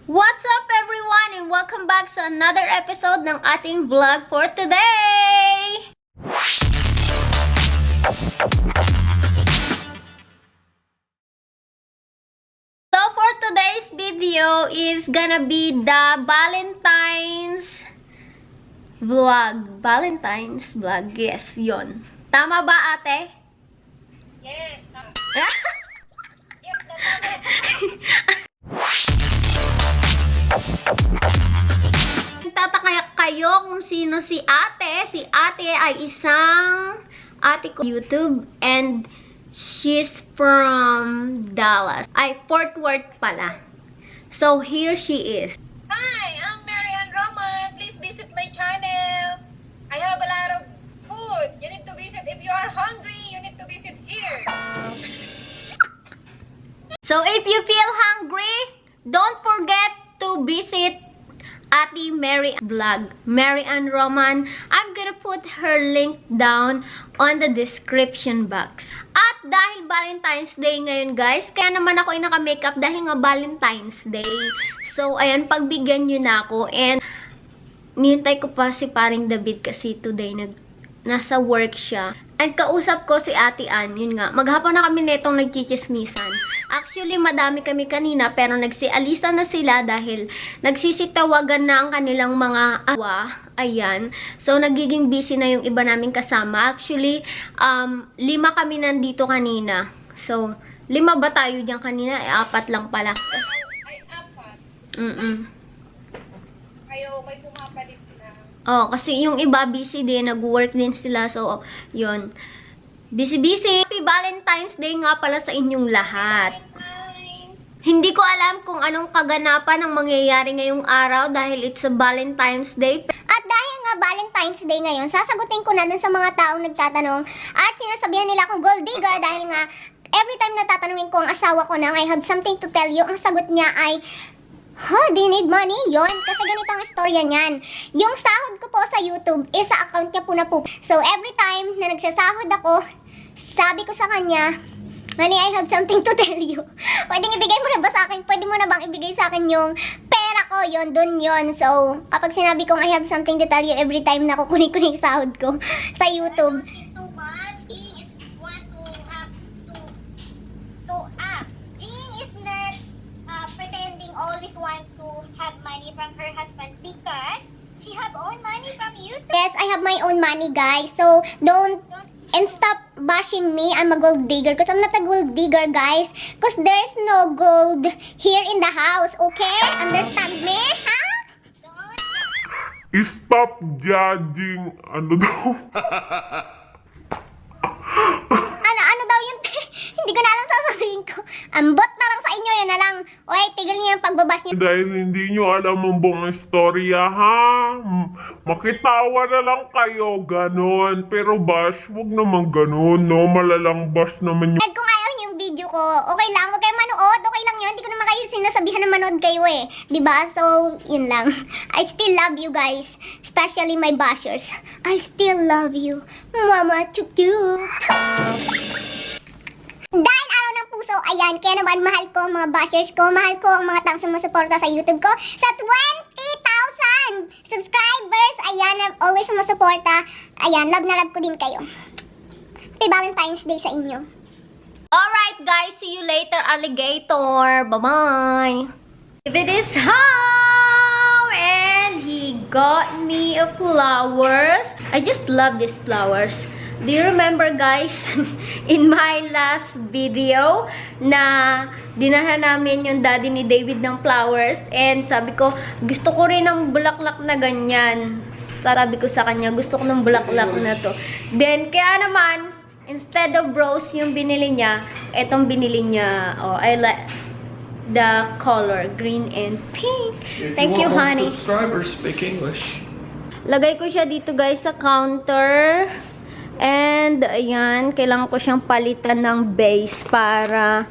What's up everyone and welcome back sa another episode ng ating vlog for today! So for today's video is gonna be the Valentine's vlog. Valentine's vlog, yes, yon. Tama ba ate? Yes, tama. Yes, tama. Nagtataka kayo kung sino si ate. Si ate ay isang ate ko YouTube and she's from Dallas. Ay, Fort Worth pala. So, here she is. Hi, I'm Marianne Roman. Please visit my channel. I have a lot of food. You need to visit. If you are hungry, you need to visit here. So, if you feel hungry, don't forget to visit Ate Mary vlog, Marianne Roman. I'm gonna put her link down on the description box. At dahil Valentine's Day ngayon guys, kaya naman ako naka-makeup dahil nga Valentine's Day. So, ayan, pagbigyan nyo na ako. And, nihintay ko pa si paring David kasi today nasa work siya. And kausap ko si Ate Ann, yun nga. Maghapon na kami netong nagchichismisan. Actually, madami kami kanina pero nagsialisa na sila dahil nagsisitawagan na ang kanilang mga awa. Ayan. So, nagiging busy na yung iba naming kasama. Actually, 5 kami nandito kanina. So, 5 ba tayo dyan kanina? 4 lang pala. Ay, apat. Kayo, may pumapalit na. Oh, kasi yung iba busy din, nag-work din sila. So, yun. Busy-busy. Happy Valentine's Day nga pala sa inyong lahat. Valentine's. Hindi ko alam kung anong kaganapan ang mangyayari ngayong araw dahil it's a Valentine's Day. At dahil nga Valentine's Day ngayon, sasagutin ko na dun sa mga taong nagtatanong at sinasabihan nila akong gold digger dahil nga every time na tatanungin ko ang asawa ko na I have something to tell you, ang sagot niya ay, do you need money? Yon, kasi ganito ang istorya niyan. Yung sahod ko po sa YouTube, sa account niya po na po. So, every time na nagsasahod ako, sabi ko sa kanya, honey, I have something to tell you. Pwedeng ibigay mo na ba sa akin? Pwede mo na bang ibigay sa akin yung pera ko? Yon, dun yon. So, kapag sinabi kong I have something to tell you every time na kukunin-kunin sahod ko sa YouTube. Too much. Jean is want to have to act. Jean is not pretending always want to have money from her husband because she have own money from YouTube. Yes, I have my own money, guys. So, don't and stop bashing me. I'm a gold digger because I'm not a gold digger, guys. Because there's no gold here in the house, okay? Understand me, ha? Stop judging, ano daw? Ano daw yun? Hindi ko na alam sasabihin ko. Ambot na lang sa inyo, yun na lang. Oy, tigil niyo yung pagbabash niyo. Dahil hindi nyo alam ang buong istorya, ha? Makitawa na lang kayo, ganon. Pero bash, wag naman ganon, no? Malalang bash naman yun. Kung ayaw niyo yung video ko, okay lang. Huwag kayo manood. Okay lang yun. Hindi ko naman kayo sinasabihan na manood kayo eh. Diba? So, yun lang. I still love you guys. Especially my bashers. I still love you. Mama, chuk-chuk. Dahil araw ng puso, ayan, kaya naman mahal ko ang mga bashers ko, mahal ko ang mga taong sumusuporta sa YouTube ko. Sa 20,000 subscribers, ayan, always sumusuporta. Ayan, love na love ko din kayo. Happy Valentine's Day sa inyo. Alright guys, see you later, alligator. Bye-bye. David is home and he got me a flowers. I just love these flowers. Do you remember guys, in my last video na dinala namin yung daddy ni David ng flowers and sabi ko, gusto ko rin ng bulaklak na ganyan. Sabi ko sa kanya, gusto ko ng bulaklak na to. Then, kaya naman, instead of rose yung binili niya, etong binili niya, oh, I like the color, green and pink. Thank you, honey. Subscribers speak English. Lagay ko siya dito guys sa counter. And, ayan, kailangan ko siyang palitan ng base para,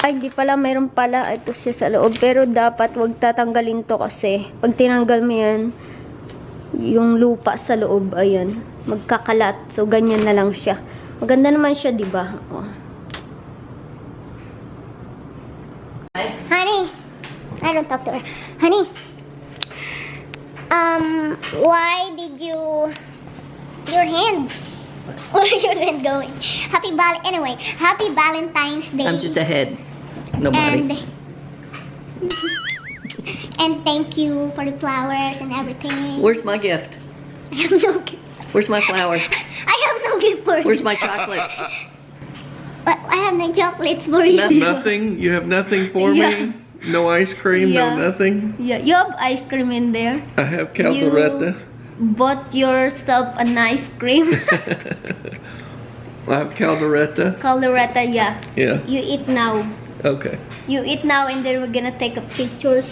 ay, di pala, mayroon pala, ito siya sa loob. Pero dapat, wag tatanggalin to kasi, pag tinanggal mo yan, yung lupa sa loob, ayan, magkakalat. So, ganyan na lang siya. Maganda naman siya, di ba? Oh. Honey, I don't talk to her. Honey, why did your hand? Where your hand going? Anyway, happy Valentine's Day. I'm just a head. Nobody. And thank you for the flowers and everything. Where's my gift? I have no gift. Where's my flowers? I have no gift for you. Where's my chocolates? But I have no chocolates for you. Nothing? You have nothing for me? No ice cream? Yeah. No nothing? Yeah, you have ice cream in there. I have caldereta. Bought yourself an ice cream. I have caldereta. Caldereta, yeah. Yeah. You eat now. Okay. You eat now and then we're gonna take up pictures.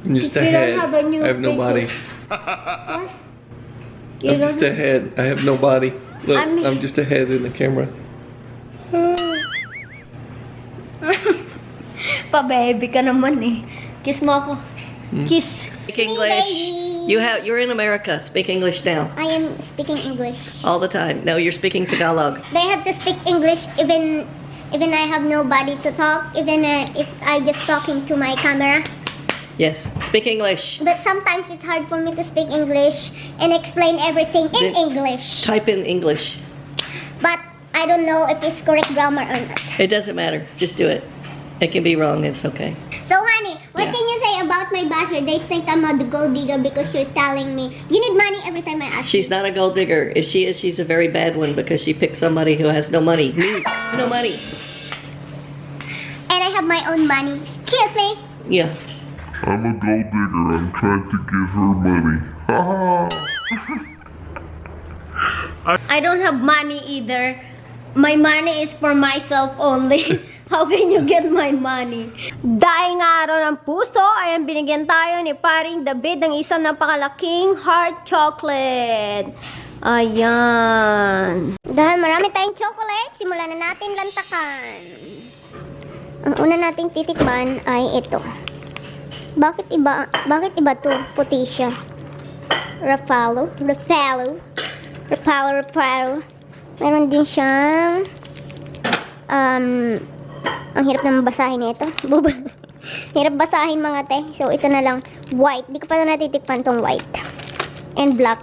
I'm just a You don't head. have a new I have no body. What? You I'm just a head. I have no body. Look, I'm- I'm just a head in the camera. Pa-baby ka naman eh. Kiss mo ako. Kiss. Speak English. You're in America. Speak English now. I am speaking English. All the time. No, you're speaking Tagalog. They have to speak English even I have nobody to talk, even if I just talking to my camera. Yes. Speak English. But sometimes it's hard for me to speak English and explain everything in Then- English. Type in English. But I don't know if it's correct grammar or not. It doesn't matter. Just do it. It can be wrong. It's okay. So honey, what Yeah. can you say about my basher? They think I'm a gold digger because you're telling me you need money every time I ask She's not a gold digger. If she is, she's a very bad one because she picked somebody who has no money. Me, no money. And I have my own money. Excuse me. Yeah. I'm a gold digger. I'm trying to give her money. I don't have money either. My money is for myself only. How can you get my money? Dahil nga araw ng puso, ayan binigyan tayo ni paring David ng isang napakalaking heart chocolate. Ayan. Dahil marami tayong chocolate, simulan na natin lantakan. Ang una nating titikman ay ito. Bakit iba to? Puti siya. Rapalo. Meron din siyang ang hirap na mabasahin nito. Hirap basahin mga te. So ito na lang white. Di ko pa natitikpan tong white. And black.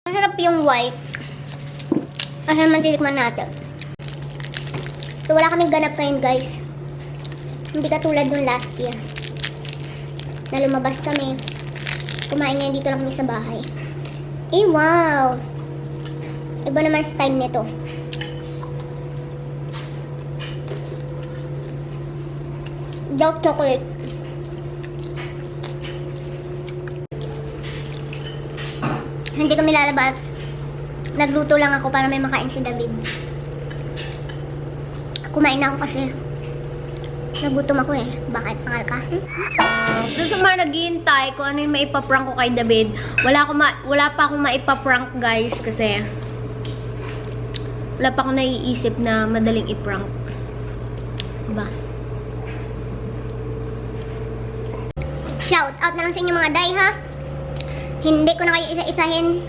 Masarap yung white. Kasi naman titikman natin. So wala kaming ganap ngayon guys. Hindi katulad nung last year. Na lumabas kami. Kumain ngayon dito lang kami sa bahay. Eh wow! Iba naman style nito. Dark chocolate. Hindi kami lalabas. Nagluto lang ako para may makain si David. Kumain na ako kasi nagutom ako eh. Bakit? Pangal ka? Doon sa mga naghihintay kung ano yung maipaprank ko kay David, wala pa akong maipaprank guys kasi wala pa akong naiisip na madaling iprank. Diba? Shout out na lang sa inyo mga day ha. Hindi ko na kayo isa-isahin.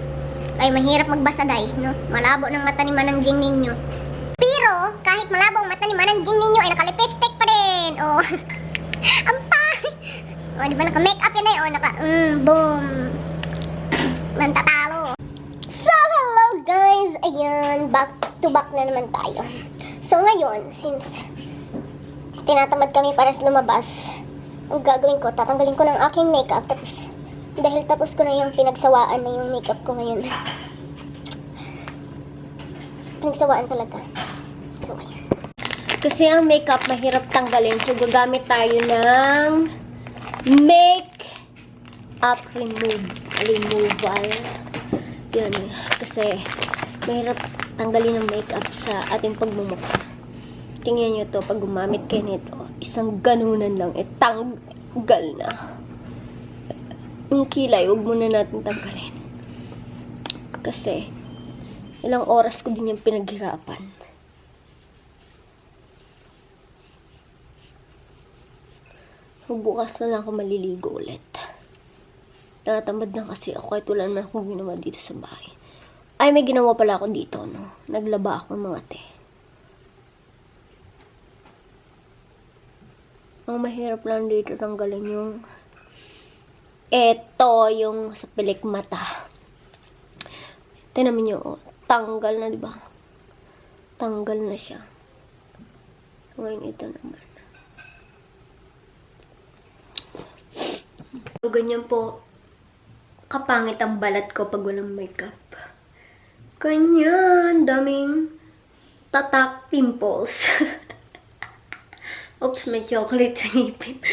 Ay, mahirap magbasa dahil, no? Malabo ng mata ni Manang Jing ninyo. Pero, kahit malabo ang mata ni Manang Jing ninyo, ay naka-lipstick pa rin. Oh. Ang pangit. Oh, di ba naka-makeup yan eh? Oh, boom. Mantatalo. So, hello guys. Ayan, back to back na naman tayo. So, ngayon, since tinatamad kami para lumabas, ang gagawin ko, tatanggalin ko ng aking makeup. Tapos, dahil tapos ko na yung pinagsawaan na yung makeup ko ngayon. Pinagsawaan talaga. So, ayan. Kasi ang makeup mahirap tanggalin. So, gagamit tayo ng make-up removal. Yun. Kasi mahirap tanggalin ng makeup sa ating pagmumukha. Tingnan nyo to, pag gumamit kayo nito, isang ganunan lang, tanggal na. Yung kilay, huwag muna natin tanggalin. Kasi, ilang oras ko din yung pinaghirapan. Bukas na lang ako maliligo ulit. Natatamad na kasi ako kahit wala naman akong ginawa dito sa bahay. Ay, may ginawa pala ako dito, no? Naglaba ako ng mga te. Ang mahirap lang dito tanggalin yung yung sa pilik mata. Tingnan niyo, oh, tanggal na, di ba? Tanggal na siya. Ngayon ito naman. So, ganyan po kapangit ang balat ko pag walang makeup. Ganyan, daming tatak pimples. Oops, may chocolate sa ngipin.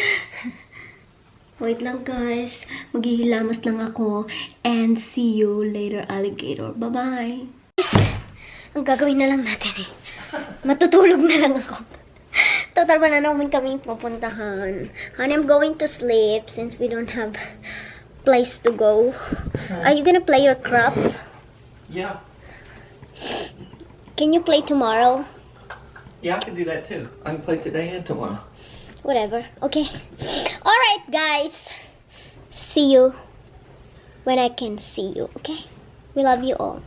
Wait lang guys, maghihilamas lang ako. And see you later, alligator. Bye-bye. Ang gagawin na lang natin eh. Matutulog na lang ako. Total ba na naman kami pupuntahan. And I'm going to sleep since we don't have place to go. Are you gonna play your crop? Yeah. Can you play tomorrow? Yeah, I can do that too. I can play today and tomorrow. Whatever. Okay. Alright, guys. See you when I can see you, okay? We love you all.